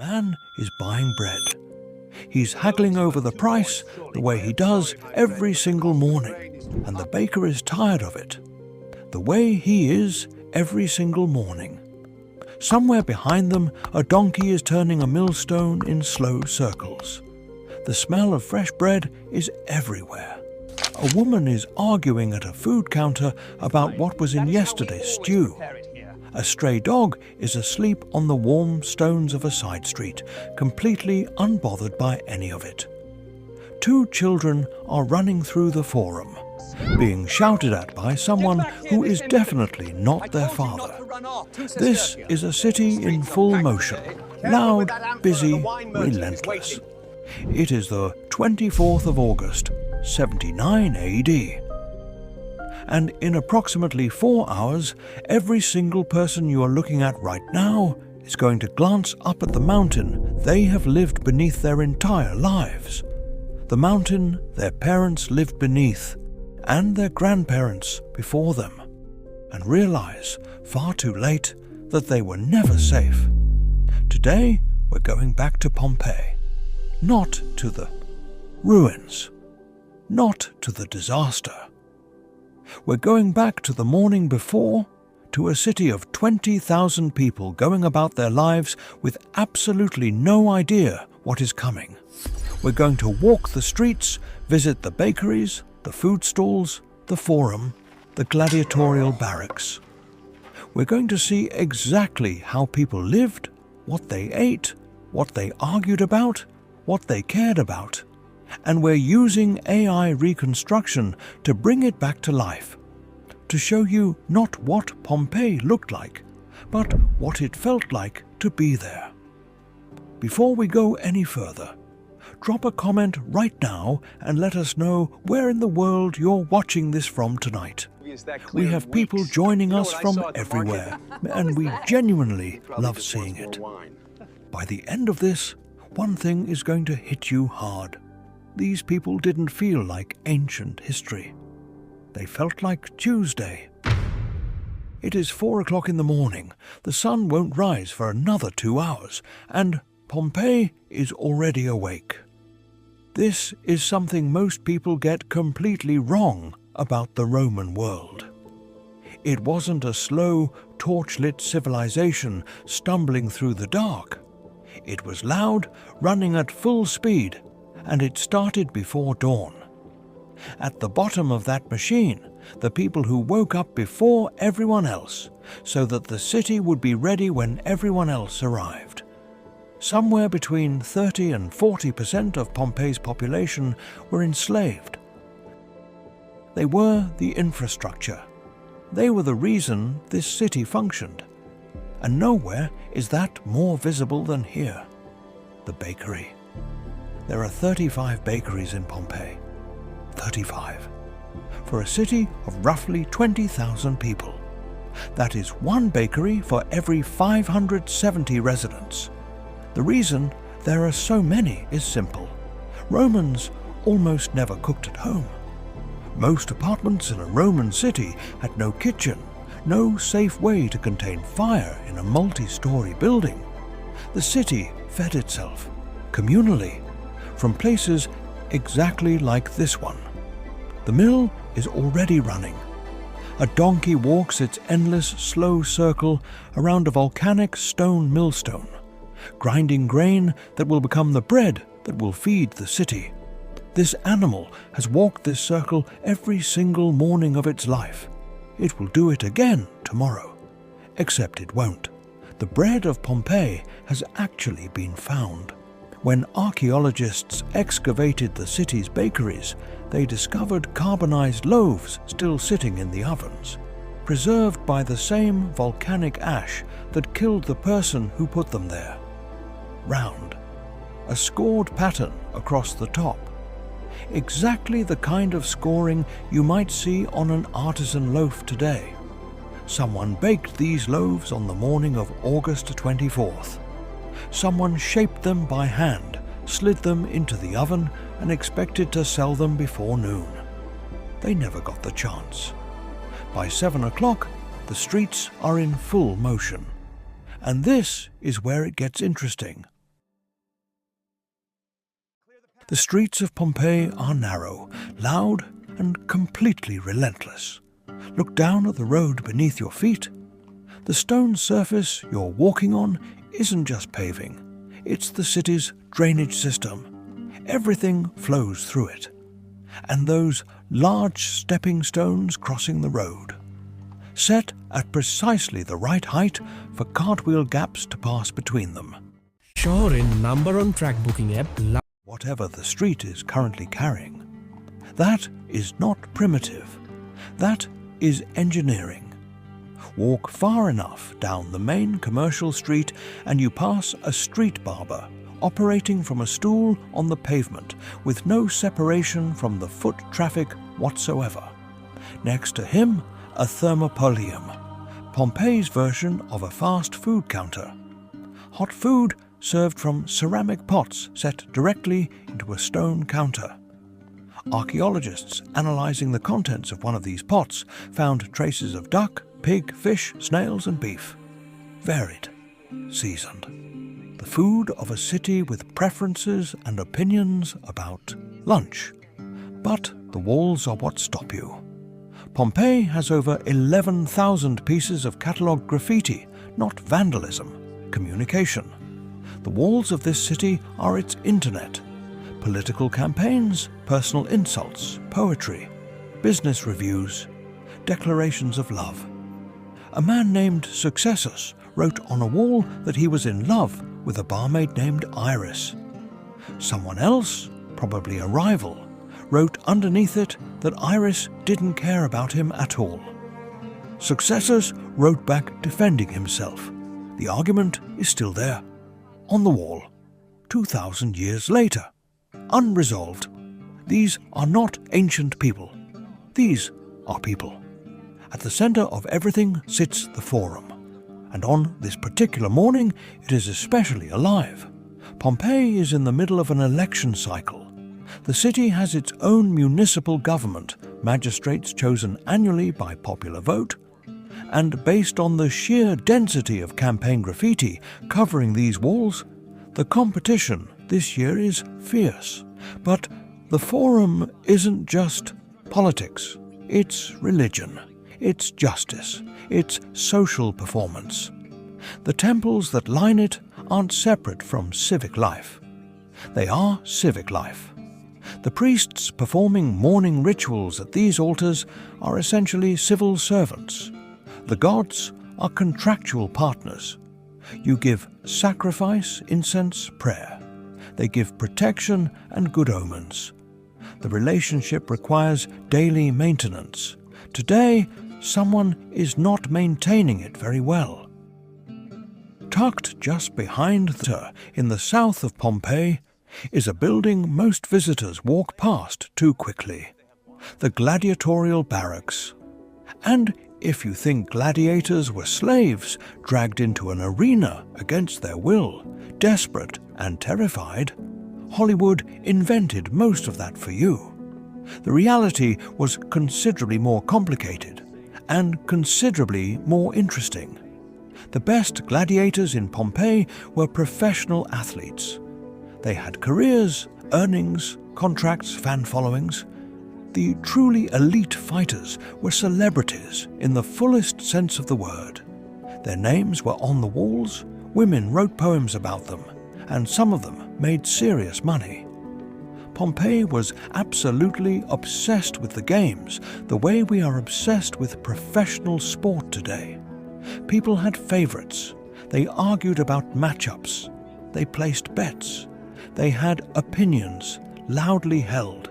Man is buying bread. He's haggling over the price the way he does every single morning, and the baker is tired of it. The way he is every single morning. Somewhere behind them, a donkey is turning a millstone in slow circles. The smell of fresh bread is everywhere. A woman is arguing at a food counter about what was in yesterday's stew. A stray dog is asleep on the warm stones of a side street, completely unbothered by any of it. Two children are running through the forum, being shouted at by someone who is definitely not their father. This is a city in full motion, loud, busy, relentless. It is the 24th of August, 79 AD. And in approximately 4 hours, every single person you are looking at right now is going to glance up at the mountain they have lived beneath their entire lives. The mountain their parents lived beneath, and their grandparents before them, and realize, far too late, that they were never safe. Today, we're going back to Pompeii. Not to the ruins. Not to the disaster. We're going back to the morning before, to a city of 20,000 people going about their lives with absolutely no idea what is coming. We're going to walk the streets, visit the bakeries, the food stalls, the forum, the gladiatorial barracks. We're going to see exactly how people lived, what they ate, what they argued about, what they cared about. And we're using AI reconstruction to bring it back to life, to show you not what Pompeii looked like, but what it felt like to be there. Before we go any further, drop a comment right now and let us know where in the world you're watching this from tonight. We have people joining us from everywhere, and we genuinely love seeing it. By the end of this, one thing is going to hit you hard. These people didn't feel like ancient history. They felt like Tuesday. It is 4 o'clock in the morning. The sun won't rise for another 2 hours, and Pompeii is already awake. This is something most people get completely wrong about the Roman world. It wasn't a slow, torch-lit civilization stumbling through the dark. It was loud, running at full speed, and it started before dawn. At the bottom of that machine, the people who woke up before everyone else, so that the city would be ready when everyone else arrived. Somewhere between 30 and 40% of Pompeii's population were enslaved. They were the infrastructure. They were the reason this city functioned. And nowhere is that more visible than here. The bakery. There are 35 bakeries in Pompeii. 35. For a city of roughly 20,000 people. That is one bakery for every 570 residents. The reason there are so many is simple. Romans almost never cooked at home. Most apartments in a Roman city had no kitchen, no safe way to contain fire in a multi-story building. The city fed itself, communally, from places exactly like this one. The mill is already running. A donkey walks its endless, slow circle around a volcanic stone millstone, grinding grain that will become the bread that will feed the city. This animal has walked this circle every single morning of its life. It will do it again tomorrow. Except it won't. The bread of Pompeii has actually been found. When archaeologists excavated the city's bakeries, they discovered carbonized loaves still sitting in the ovens, preserved by the same volcanic ash that killed the person who put them there. Round. A scored pattern across the top. Exactly the kind of scoring you might see on an artisan loaf today. Someone baked these loaves on the morning of August 24th. Someone shaped them by hand, slid them into the oven, and expected to sell them before noon. They never got the chance. By 7 o'clock, the streets are in full motion. And this is where it gets interesting. The streets of Pompeii are narrow, loud, and completely relentless. Look down at the road beneath your feet. The stone surface you're walking on isn't just paving, it's the city's drainage system. Everything flows through it. And those large stepping stones crossing the road, set at precisely the right height for cartwheel gaps to pass between them. শহরের number one track booking app Whatever the street is currently carrying, that is not primitive. That is engineering. Walk far enough down the main commercial street and you pass a street barber operating from a stool on the pavement with no separation from the foot traffic whatsoever. Next to him, a thermopolium, Pompeii's version of a fast food counter. Hot food served from ceramic pots set directly into a stone counter. Archaeologists analysing the contents of one of these pots found traces of duck, pig, fish, snails and beef. Varied, seasoned. The food of a city with preferences and opinions about lunch. But the walls are what stop you. Pompeii has over 11,000 pieces of catalogued graffiti, not vandalism, communication. The walls of this city are its internet. Political campaigns, personal insults, poetry, business reviews, declarations of love. A man named Successus wrote on a wall that he was in love with a barmaid named Iris. Someone else, probably a rival, wrote underneath it that Iris didn't care about him at all. Successus wrote back defending himself. The argument is still there, on the wall, 2,000 years later, unresolved. These are not ancient people. These are people. At the centre of everything sits the Forum, and on this particular morning it is especially alive. Pompeii is in the middle of an election cycle. The city has its own municipal government, magistrates chosen annually by popular vote, and based on the sheer density of campaign graffiti covering these walls, the competition this year is fierce. But the Forum isn't just politics, it's religion, it's justice, it's social performance. The temples that line it aren't separate from civic life. They are civic life. The priests performing morning rituals at these altars are essentially civil servants. The gods are contractual partners. You give sacrifice, incense, prayer. They give protection and good omens. The relationship requires daily maintenance. Today, someone is not maintaining it very well. Tucked just behind her, in the south of Pompeii, is a building most visitors walk past too quickly. The gladiatorial barracks. And if you think gladiators were slaves dragged into an arena against their will, desperate and terrified, Hollywood invented most of that for you. The reality was considerably more complicated and considerably more interesting. The best gladiators in Pompeii were professional athletes. They had careers, earnings, contracts, fan followings. The truly elite fighters were celebrities in the fullest sense of the word. Their names were on the walls, women wrote poems about them, and some of them made serious money. Pompeii was absolutely obsessed with the games, the way we are obsessed with professional sport today. People had favourites. They argued about matchups. They placed bets. They had opinions, loudly held.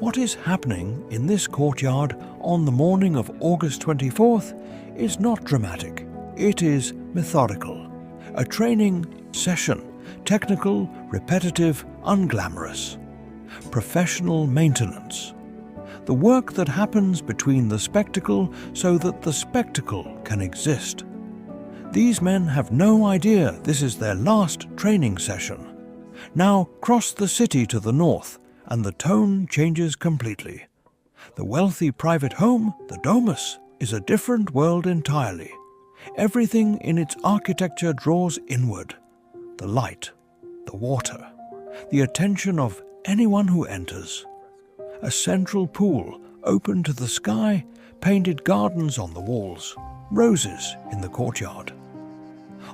What is happening in this courtyard on the morning of August 24th is not dramatic. It is methodical. A training session, technical, repetitive, unglamorous. Professional maintenance. The work that happens between the spectacle so that the spectacle can exist. These men have no idea this is their last training session. Now cross the city to the north, and the tone changes completely. The wealthy private home, the domus, is a different world entirely. Everything in its architecture draws inward. The light, the water, the attention of anyone who enters. A central pool open to the sky, painted gardens on the walls, roses in the courtyard.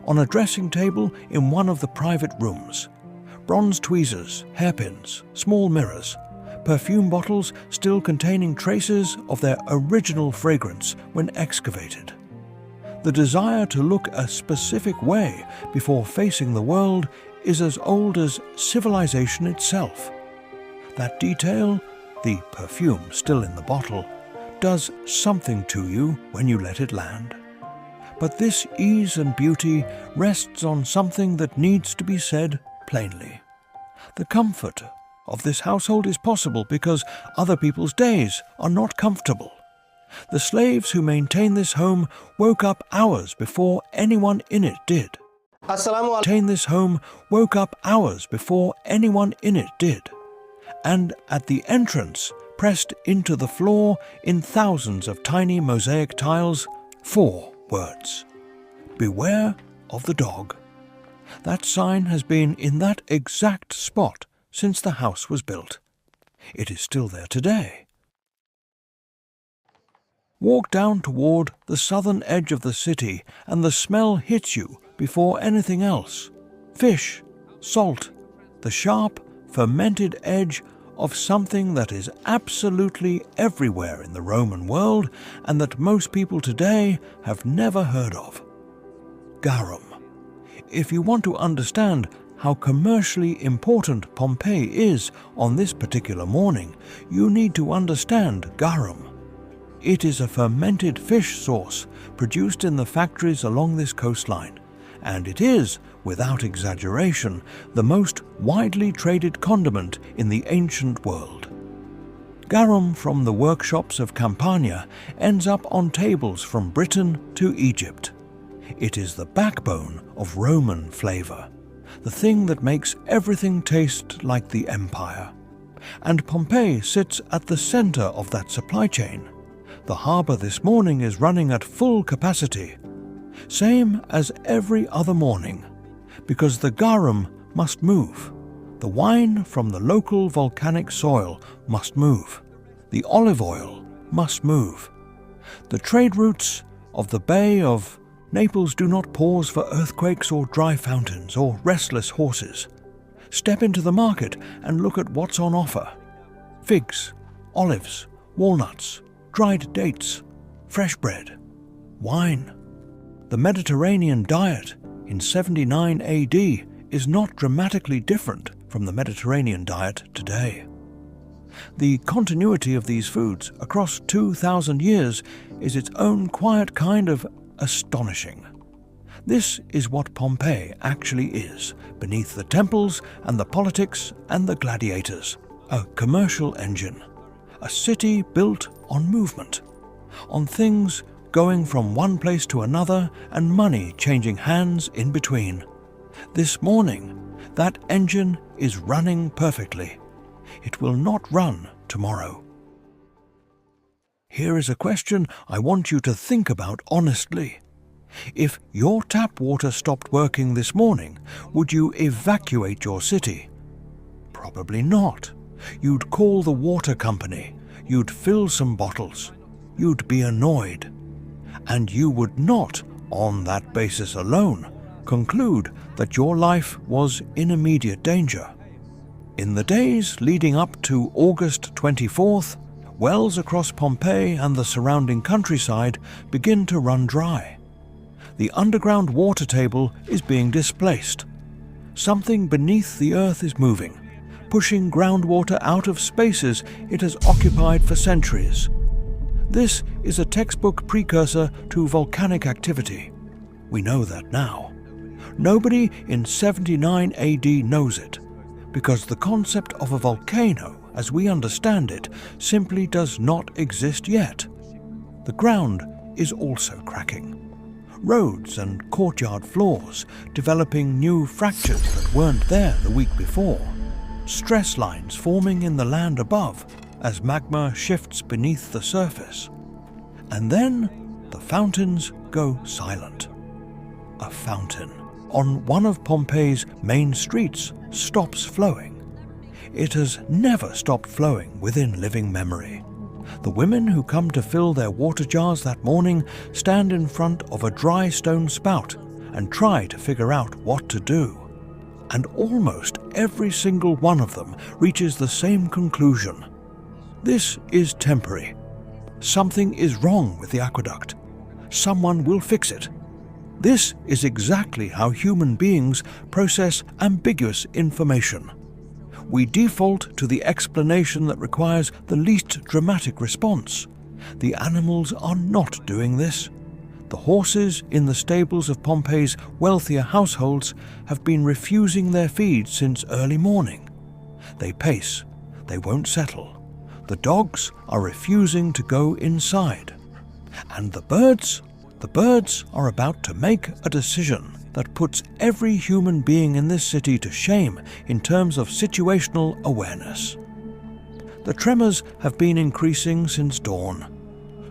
On a dressing table in one of the private rooms, bronze tweezers, hairpins, small mirrors, perfume bottles still containing traces of their original fragrance when excavated. The desire to look a specific way before facing the world is as old as civilization itself. That detail, the perfume still in the bottle, does something to you when you let it land. But this ease and beauty rests on something that needs to be said plainly. The comfort of this household is possible because other people's days are not comfortable. The slaves who maintain this home woke up hours before anyone in it did. This home woke up hours before anyone in it did. And at the entrance, pressed into the floor in thousands of tiny mosaic tiles, 4 words: "Beware of the dog." That sign has been in that exact spot since the house was built. It is still there today. Walk down toward the southern edge of the city and the smell hits you before anything else. Fish, salt, the sharp, fermented edge of something that is absolutely everywhere in the Roman world and that most people today have never heard of. Garum. If you want to understand how commercially important Pompeii is on this particular morning, you need to understand garum. It is a fermented fish sauce produced in the factories along this coastline, and it is, without exaggeration, the most widely traded condiment in the ancient world. Garum from the workshops of Campania ends up on tables from Britain to Egypt. It is the backbone of Roman flavor, the thing that makes everything taste like the empire. And Pompeii sits at the center of that supply chain. The harbor this morning is running at full capacity, same as every other morning, because the garum must move. The wine from the local volcanic soil must move. The olive oil must move. The trade routes of the Bay of Naples do not pause for earthquakes or dry fountains or restless horses. Step into the market and look at what's on offer. Figs, olives, walnuts, dried dates, fresh bread, wine. The Mediterranean diet in 79 AD is not dramatically different from the Mediterranean diet today. The continuity of these foods across 2,000 years is its own quiet kind of astonishing. This is what Pompeii actually is, beneath the temples and the politics and the gladiators. A commercial engine. A city built on movement, on things going from one place to another and money changing hands in between. This morning, that engine is running perfectly. It will not run tomorrow. Here is a question I want you to think about honestly. If your tap water stopped working this morning, would you evacuate your city? Probably not. You'd call the water company. You'd fill some bottles. You'd be annoyed. And you would not, on that basis alone, conclude that your life was in immediate danger. In the days leading up to August 24th, wells across Pompeii and the surrounding countryside begin to run dry. The underground water table is being displaced. Something beneath the earth is moving, pushing groundwater out of spaces it has occupied for centuries. This is a textbook precursor to volcanic activity. We know that now. Nobody in 79 AD knows it, because the concept of a volcano, as we understand it, simply does not exist yet. The ground is also cracking. Roads and courtyard floors developing new fractures that weren't there the week before. Stress lines forming in the land above as magma shifts beneath the surface. And then the fountains go silent. A fountain on one of Pompeii's main streets stops flowing. it has never stopped flowing within living memory. The women who come to fill their water jars that morning stand in front of a dry stone spout and try to figure out what to do. And almost every single one of them reaches the same conclusion. This is temporary. Something is wrong with the aqueduct. Someone will fix it. This is exactly how human beings process ambiguous information. We default to the explanation that requires the least dramatic response. The animals are not doing this. The horses in the stables of Pompeii's wealthier households have been refusing their feed since early morning. They pace. They won't settle. The dogs are refusing to go inside. And the birds are about to make a decision that puts every human being in this city to shame in terms of situational awareness. The tremors have been increasing since dawn.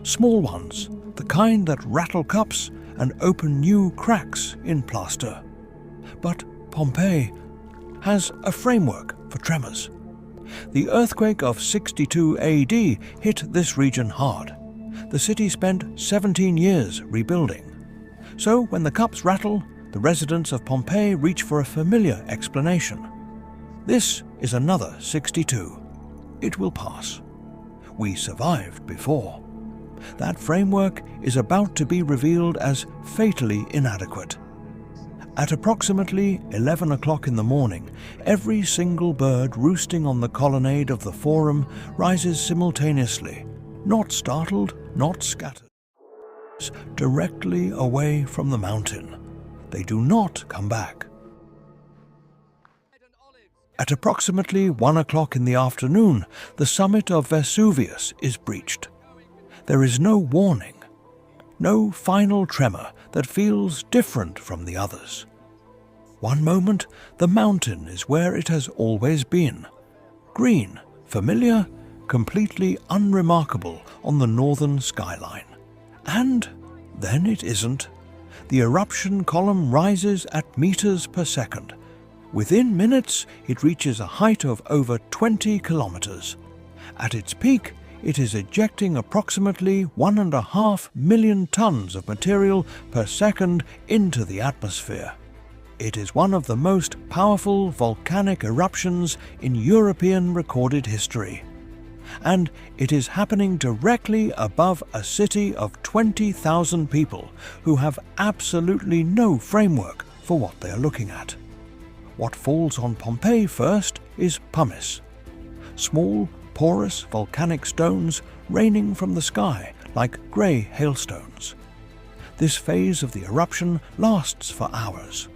Small ones, the kind that rattle cups and open new cracks in plaster. But Pompeii has a framework for tremors. The earthquake of 62 AD hit this region hard. The city spent 17 years rebuilding. So when the cups rattle, the residents of Pompeii reach for a familiar explanation. This is another 62. It will pass. We survived before. That framework is about to be revealed as fatally inadequate. At approximately 11 o'clock in the morning, every single bird roosting on the colonnade of the Forum rises simultaneously, not startled, not scattered, directly away from the mountain. They do not come back. At approximately 1 o'clock in the afternoon, the summit of Vesuvius is breached. There is no warning, no final tremor that feels different from the others. One moment, the mountain is where it has always been. Green, familiar, completely unremarkable on the northern skyline. And then it isn't. The eruption column rises at meters per second. Within minutes, it reaches a height of over 20 kilometers. At its peak, it is ejecting approximately 1.5 million tons of material per second into the atmosphere. It is one of the most powerful volcanic eruptions in European recorded history. And it is happening directly above a city of 20,000 people who have absolutely no framework for what they are looking at. What falls on Pompeii first is pumice. Small, porous volcanic stones raining from the sky like grey hailstones. This phase of the eruption lasts for hours.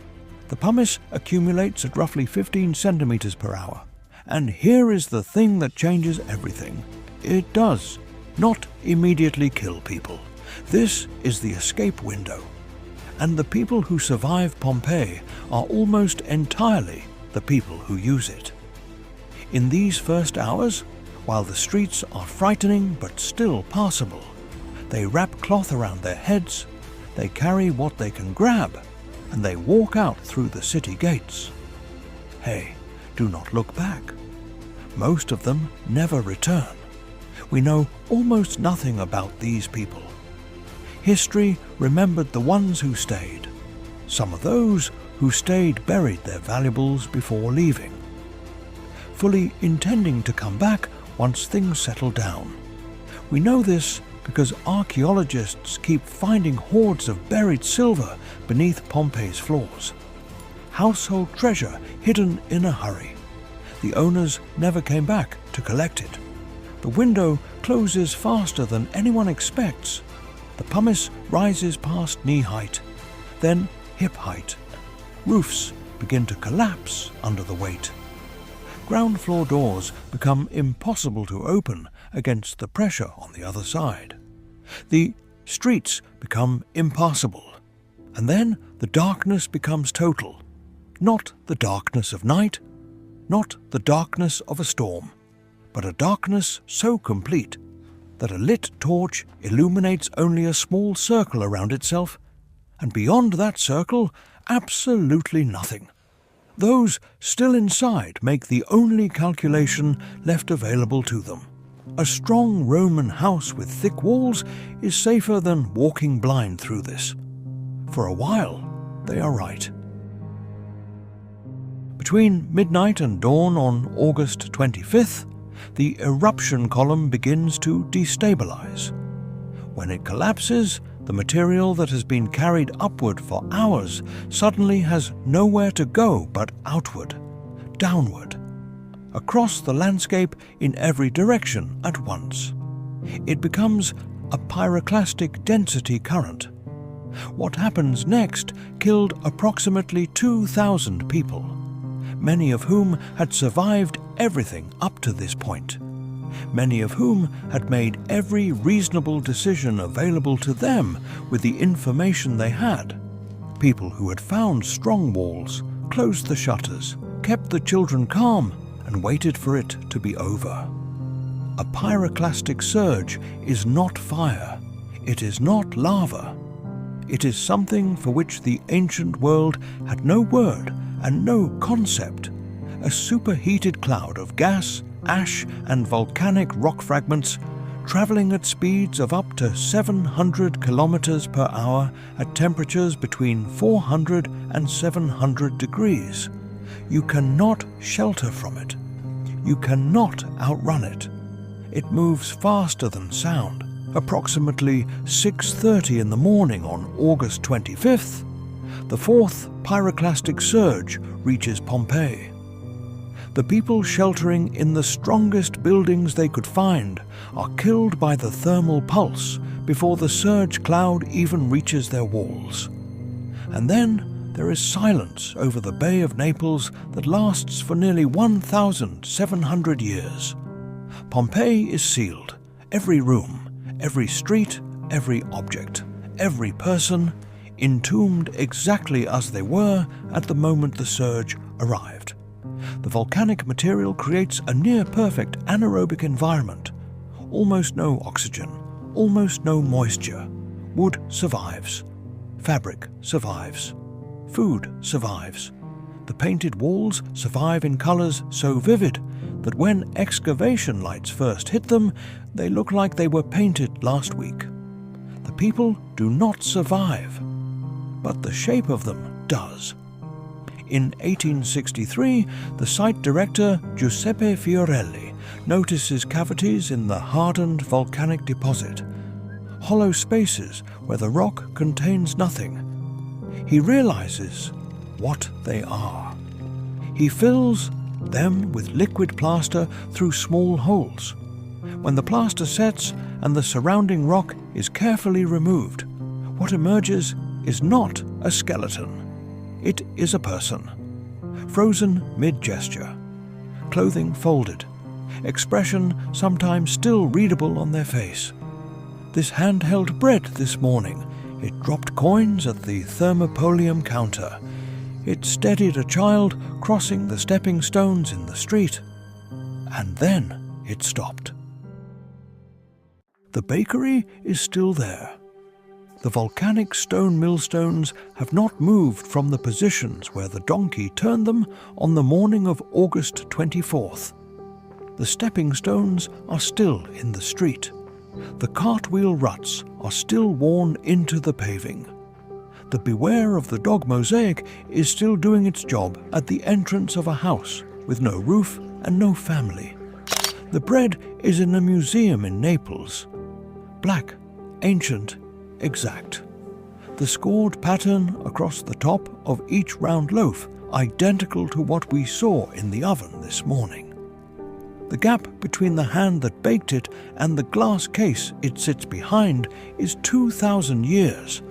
The pumice accumulates at roughly 15 centimeters per hour. And here is the thing that changes everything. It does not immediately kill people. This is the escape window. And the people who survive Pompeii are almost entirely the people who use it. In these first hours, while the streets are frightening but still passable, they wrap cloth around their heads, they carry what they can grab, and they walk out through the city gates. Hey, do not look back. Most of them never return. We know almost nothing about these people. History remembered the ones who stayed. Some of those who stayed buried their valuables before leaving, fully intending to come back once things settle down. We know this because archaeologists keep finding hoards of buried silver beneath Pompeii's floors. Household treasure hidden in a hurry. The owners never came back to collect it. The window closes faster than anyone expects. The pumice rises past knee height, then hip height. Roofs begin to collapse under the weight. Ground floor doors become impossible to open against the pressure on the other side. The streets become impassable. And then the darkness becomes total. Not the darkness of night, not the darkness of a storm, but a darkness so complete that a lit torch illuminates only a small circle around itself, and beyond that circle, absolutely nothing. Those still inside make the only calculation left available to them. A strong Roman house with thick walls is safer than walking blind through this. For a while, they are right. Between midnight and dawn on August 25th, the eruption column begins to destabilize. When it collapses, the material that has been carried upward for hours suddenly has nowhere to go but outward, downward, across the landscape in every direction at once. It becomes a pyroclastic density current. What happens next killed approximately 2,000 people, many of whom had survived everything up to this point, many of whom had made every reasonable decision available to them with the information they had. People who had found strong walls, closed the shutters, kept the children calm, and waited for it to be over. A pyroclastic surge is not fire. It is not lava. It is something for which the ancient world had no word and no concept. A superheated cloud of gas, ash, and volcanic rock fragments traveling at speeds of up to 700 kilometers per hour at temperatures between 400 and 700 degrees. You cannot shelter from it. You cannot outrun it. It moves faster than sound. Approximately 6:30 in the morning on August 25th, the fourth pyroclastic surge reaches Pompeii. The people sheltering in the strongest buildings they could find are killed by the thermal pulse before the surge cloud even reaches their walls. And then there is silence over the Bay of Naples that lasts for nearly 1,700 years. Pompeii is sealed. Every room, every street, every object, every person, entombed exactly as they were at the moment the surge arrived. The volcanic material creates a near-perfect anaerobic environment. Almost no oxygen, almost no moisture. Wood survives. Fabric survives. Food survives. The painted walls survive in colors so vivid that when excavation lights first hit them, they look like they were painted last week. The people do not survive, but the shape of them does. In 1863, the site director Giuseppe Fiorelli notices cavities in the hardened volcanic deposit, hollow spaces where the rock contains nothing. He realizes what they are. He fills them with liquid plaster through small holes. When the plaster sets and the surrounding rock is carefully removed, what emerges is not a skeleton. It is a person, frozen mid-gesture, clothing folded, expression sometimes still readable on their face. This hand held bread this morning. It dropped coins at the thermopolium counter. It steadied a child crossing the stepping stones in the street. And then it stopped. The bakery is still there. The volcanic stone millstones have not moved from the positions where the donkey turned them on the morning of August 24th. The stepping stones are still in the street. The cartwheel ruts are still worn into the paving. The Beware of the Dog mosaic is still doing its job at the entrance of a house with no roof and no family. The bread is in a museum in Naples. Black, ancient, exact. The scored pattern across the top of each round loaf identical to what we saw in the oven this morning. The gap between the hand that baked it and the glass case it sits behind is 2,000 years,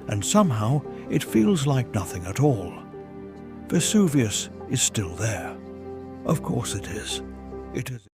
and somehow it feels like nothing at all. Vesuvius is still there. Of course it is. It is.